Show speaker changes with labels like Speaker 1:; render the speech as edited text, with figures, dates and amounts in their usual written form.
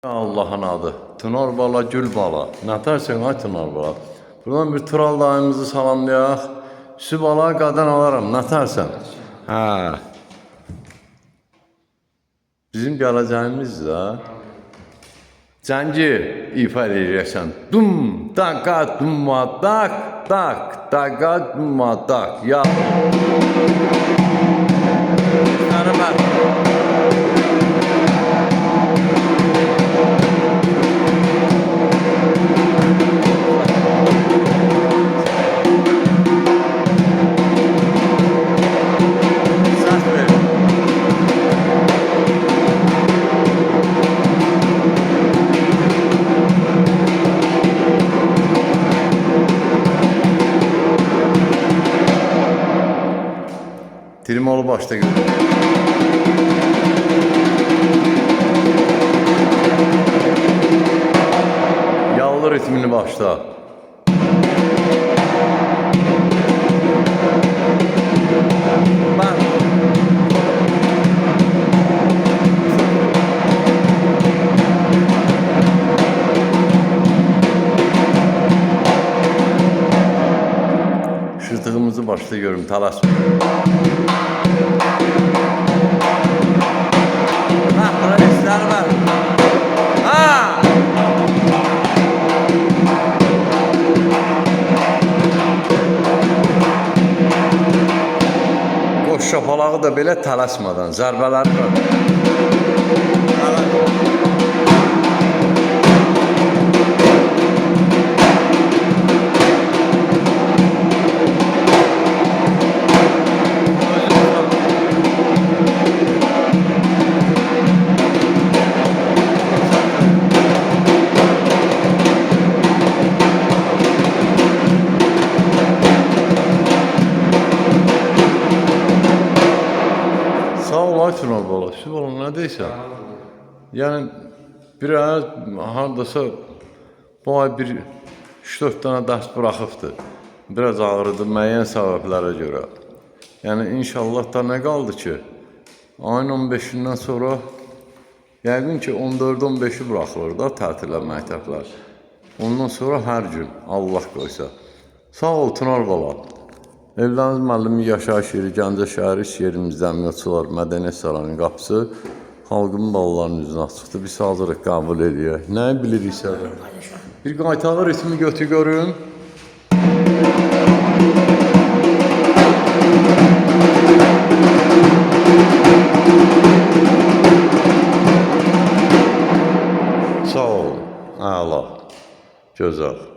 Speaker 1: Allah'ın adı. Tınar bala, gül bala. Ne dersen ay tınar bala. Buradan bir Tural dayımızı salamlayaq. Süt bala qadan alaram. Ne dersen? Ha. Bizim gələcəyimiz də cəngi ifa edəcəksən. Dum, daqa, dumma, dak, dak, daqa, dumma, dak. Ya. Merhaba. Trimolu başta görüyorum. Yallı ritmini başla. Ben. Şırtığımızı başta görüyorum. Talas. Qoş şapalağı da belə tələsmədən, zərbələri var. Sağ ol ay Tural bala, süt bala nə deyirsən? Yəni bir ay hardasa bu ay bir 3-4 dənə dərs buraxıbdır. Biraz ağrıdı müəyyən səbəblərə görə. Yəni inşallah da nə qaldı ki? Ayın 15-dən sonra yəqin ki 14-15-i buraxılır da tətilə məktəblər. Ondan sonra hər gün Allah qoysa. Sağ ol Tural bala. Evləniz müəllimi yaşayış yeri, Gəncə şəhəri iş yerimizdə əmniyyətçilər Mədəniyyət Sarayının qapısı xalqın balalarının üzünə açıqdır. Biz hazırıq qəbul edək. Nəyi biliriksə? Bir qaytağı ritmi götür görün. Sağ ol. Əla. Gözəl.